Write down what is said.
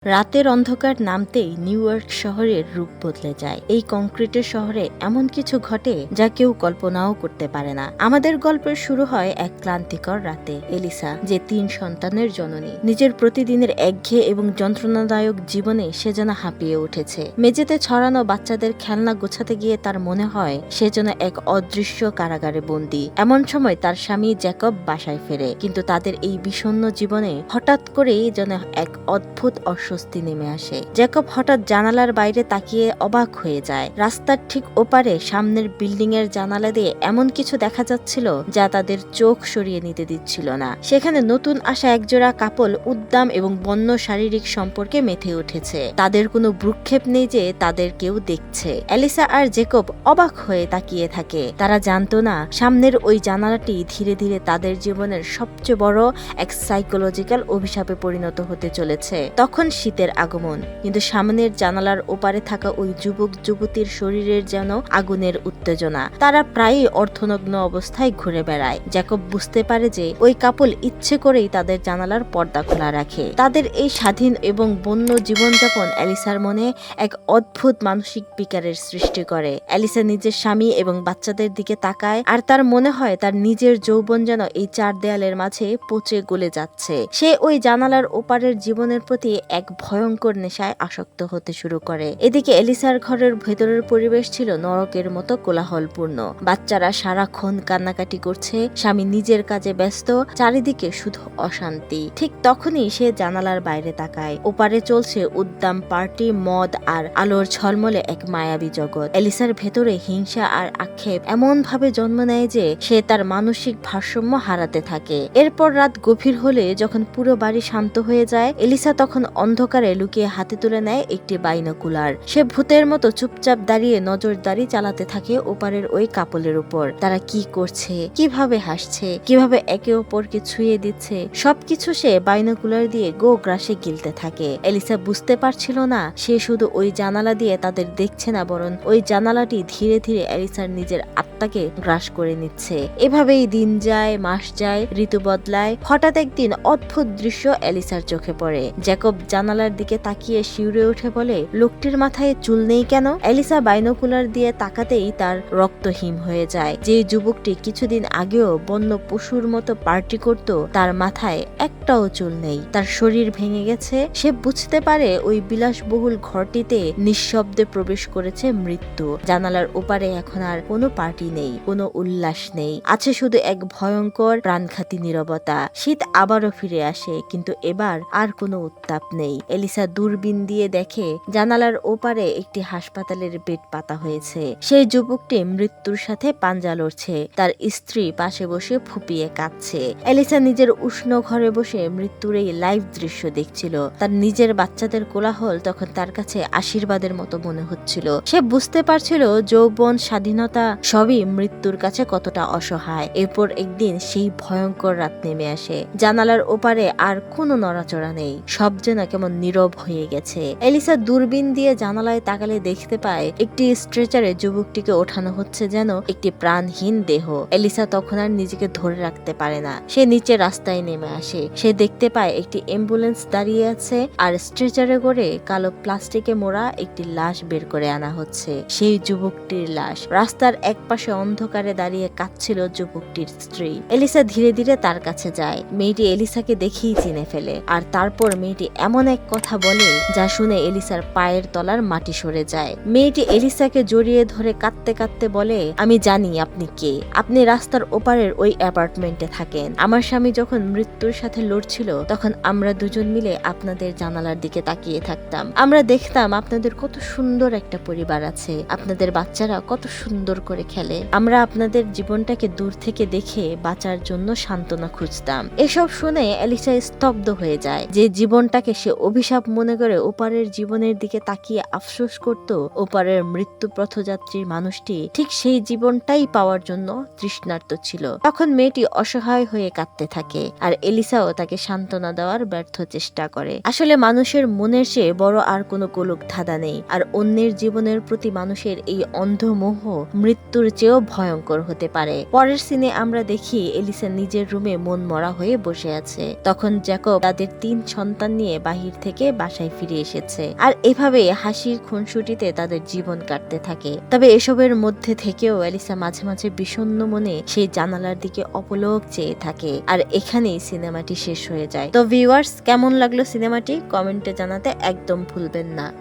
রাতের অন্ধকার নামতেই নিউ ইয়র্ক শহরের রূপ বদলে যায়। এই কংক্রিটের শহরে এমন কিছু ঘটে যা কেউ কল্পনাও করতে পারে না। আমাদের গল্পের শুরু হয় এক ক্লান্তিকর রাতে। এলিসা, যে 3 সন্তানের জননী, নিজের প্রতিদিনের একঘেয়ে এবং যন্ত্রণাদায়ক জীবনে সে যেন হাঁপিয়ে উঠেছে। মেঝেতে ছড়ানো বাচ্চাদের খেলনা গোছাতে গিয়ে তার মনে হয় সে যেন এক অদৃশ্য কারাগারে বন্দী। এমন সময় তার স্বামী জ্যাকব বাসায় ফেরে, কিন্তু তাদের এই বিষণ্ণ জীবনে হঠাৎ করেই যেন এক অদ্ভুত অস্বস্তি নেমে আসে। জ্যাকব হঠাৎ জানালার বাইরে তাকিয়ে অবাক হয়ে যায়। রাস্তার ঠিক ওপারে সামনের বিল্ডিং এর জানালা দিয়ে এমন কিছু দেখা যাচ্ছিল যা তাদের চোখ সরিয়ে নিতে দিচ্ছিল না। সেখানে নতুন আসা একজোড়া কাপল উদ্দাম এবং বন্য শারীরিক সম্পর্কে মেতে উঠেছে। তাদের কোনো ভ্রুক্ষেপ নেই যে তাদের কেউ দেখছে। এলিসা আর জ্যাকব অবাক হয়ে তাকিয়ে থাকে। তারা জানতো না সামনের ওই জানালাটি ধীরে ধীরে তাদের জীবনের সবচেয়ে বড় এক সাইকোলজিক্যাল অভিশাপে পরিণত হতে চলেছে। তখন শীতের আগমন, কিন্তু সামনের জানালার ওপারে থাকা ওই যুবক যুবতীর শরীরের যেন আগুনের উত্তেজনা। তারা প্রায়ই অর্ধনগ্ন অবস্থায় ঘুরে বেড়ায়। জ্যাকব বুঝতে পারে যে ওই কাপল ইচ্ছে করেই তাদের জানালার পর্দা খোলা রাখে। তাদের এই স্বাধীন এবং বন্য জীবনযাপন এলিসার মনে এক অদ্ভুত মানসিক বিকারের সৃষ্টি করে। এলিসা নিজের স্বামী এবং বাচ্চাদের দিকে তাকায়, আর তার মনে হয় তার নিজের যৌবন যেন এই 4 দেয়ালের মাঝে পচে গলে যাচ্ছে। সে ওই জানালার ওপারের জীবনের প্রতি এক ভয়ঙ্কর নেশায় আসক্ত হতে শুরু করে। এদিকে এলিসার ঘরের ভেতরের পরিবেশ ছিল নরকের মতো কোলাহলপূর্ণ। বাচ্চারা সারাক্ষণ কান্নাকাটি করছে, স্বামী নিজের কাজে ব্যস্ত, চারিদিকে শুধু অশান্তি। ঠিক তখনই সে জানালার বাইরে তাকায়। ওপারে চলছে উদ্দাম পার্টি, মদ আর আলোর ঝলমলে এক মায়াবী জগৎ। এলিসার ভেতরে হিংসা আর আক্ষেপ এমন ভাবে জন্ম নেয় যে সে তার মানসিক ভারসাম্য হারাতে থাকে। এরপর রাত গভীর হলে যখন পুরো বাড়ি শান্ত হয়ে যায়, এলিসা তখন অন্ধকারে লুকিয়ে হাতে তুলে নেয় একটি বাইনোকুলার। সে ভূতের মতো চুপচাপ দাঁড়িয়ে নজরদারি চালাতে থাকে ওপারের ওই কাপলের উপর। তারা কি করছে, কিভাবে হাসছে, কিভাবে একে অপরকে ছুঁয়ে দিচ্ছে, সবকিছু সে বাইনোকুলার দিয়ে গো গ্রাসে গিলতে থাকে। এলিসা বুঝতে পারছিল না সে শুধু ওই জানালা দিয়ে তাদের দেখছে না, বরং ওই জানালাটি ধীরে ধীরে এলিসার নিজের আত্মাকে গ্রাস করে নিচ্ছে। এভাবেই দিন যায়, মাস যায়, ঋতু বদলায়। হঠাৎ একদিন অদ্ভুত দৃশ্য এলিসার চোখে পড়ে। জ্যাকব জানালার দিকে তাকিয়ে শিউরে উঠে বলে, লোকটির মাথায় চুল নেই কেন? এলিসা বাইনোকুলার দিয়ে তাকাতেই তার রক্ত হিম হয়ে যায়। যে যুবকটি কিছুদিন আগেও বন্য পশুর মতো পার্টি করত, তার মাথায় একটাও চুল নেই। তার শরীর ভেঙে গেছে। সে বুঝতে পারে ওই বিলাসবহুল ঘরটিতে নিঃশব্দে প্রবেশ করেছে মৃত্যু। জানালার ওপারে এখন আর কোনো পার্টি নেই, কোনো উল্লাস নেই, আছে শুধু এক ভয়ঙ্কর প্রাণঘাতী নীরবতা। শীত আবারও ফিরে আসে, কিন্তু এবার আর কোনো উত্তাপ নেই। এলিসা দূরবীন দিয়ে দেখে জানালার ওপারে একটি হাসপাতালের বেড পাতা হয়েছে। সেই যুবকটি মৃত্যুর সাথে পাঞ্জা লড়ছে, তার স্ত্রী পাশে বসে ফুপিয়ে কাঁদছে। এলিসা নিজের উষ্ণ ঘরে বসে মৃত্যুর এই লাইভ দৃশ্য দেখছিল। তার নিজের বাচ্চাদের কোলাহল তখন তার কাছে আশীর্বাদের মতো মনে হচ্ছিল। সে বুঝতে পারছিল যৌবন, স্বাধীনতা সবই মৃত্যুর কাছে কতটা অসহায়। এরপর একদিন সেই ভয়ঙ্কর রাত নেমে আসে। জানালার ওপারে আর কোনো নড়াচড়া নেই, সব যেন কেমন নীরব হয়ে গেছে। এলিসা দূরবীন দিয়ে জানালায় তাকালে দেখতে পায় একটি স্ট্রেচারে যুবকটিকে ওঠানো হচ্ছে যেন একটি প্রাণহীন দেহ। এলিসা তখন আর নিজেকে ধরে রাখতে পারে না। সে নিচে রাস্তায় নেমে আসে। সে দেখতে পায় একটি অ্যাম্বুলেন্স দাঁড়িয়ে আছে, আর স্ট্রেচারে করে কালো প্লাস্টিকে মোড়া একটি লাশ বের করে আনা হচ্ছে। সেই যুবকটির লাশ। রাস্তার একপাশে অন্ধকারে দাঁড়িয়ে কাঁদছিল যুবকটির স্ত্রী। এলিসা ধীরে ধীরে তার কাছে যায়। মেয়েটি এলিসাকে দেখেই চিনে ফেলে, আর তারপর মেয়েটি এমন এক কথা বলে যা শুনে এলিসার পায়ের তলার মাটি সরে যায়। মেয়েটি এলিসাকে জড়িয়ে ধরে কাঁদতে কাঁদতে বলে, আমি জানি আপনি কে। আপনি রাস্তার ওপারের ওই অ্যাপার্টমেন্টে থাকেন। আমার স্বামী যখন মৃত্যুর সাথে লড়ছিল, তখন আমরা দুজন মিলে আপনাদের জানালার দিকে তাকিয়ে থাকতাম। আমরা দেখতাম আপনাদের কত সুন্দর একটা পরিবার আছে, আপনাদের বাচ্চারা কত সুন্দর করে খেলে। আমরা আপনাদের জীবনটাকে দূর থেকে দেখে বাঁচার জন্য সান্ত্বনা খুঁজতাম। এসব শুনে এলিসা স্তব্ধ হয়ে যায়। যে জীবনটাকে সে অভিশাপ মনে করে ওপারের জীবনের দিকে তাকিয়ে আফসোস করত, ওপারের মৃত্যু পথযাত্রীর মানুষটি ঠিক সেই জীবনটাই পাওয়ার জন্য তৃষ্ণার্ত ছিল। তখন মেয়েটি অসহায় হয়ে কাঁদতে থাকে, আর এলিসাও তাকে সান্ত্বনা দেওয়ার ব্যর্থ চেষ্টা করে। আসলে মানুষের মনের চেয়ে বড় আর কোনো গোলক ধাঁধা নেই, আর অন্যের জীবনের প্রতি মানুষের এই অন্ধ মোহ মৃত্যুর চেয়েও ভয়ঙ্কর হতে পারে। পরের সিনে আমরা দেখি এলিসা নিজের রুমে মন মরা হয়ে বসে আছে। তখন জ্যাকব তাদের 3 সন্তান নিয়ে বাহির বাহির থেকে বাসায় ফিরে এসেছে। আর এভাবে হাসির খুনসুটিতে তাদের জীবন কাটতে থাকে। তবে এসবের মধ্যে থেকেও এলিসা মাঝে মাঝে বিষণ্ণ মনে সেই জানালার দিকে অপলক চেয়ে থাকে। আর এখানেই সিনেমাটি শেষ হয়ে যায়। তো ভিউয়ার্স, কেমন লাগলো সিনেমাটি কমেন্টে জানাতে একদম ভুলবেন না।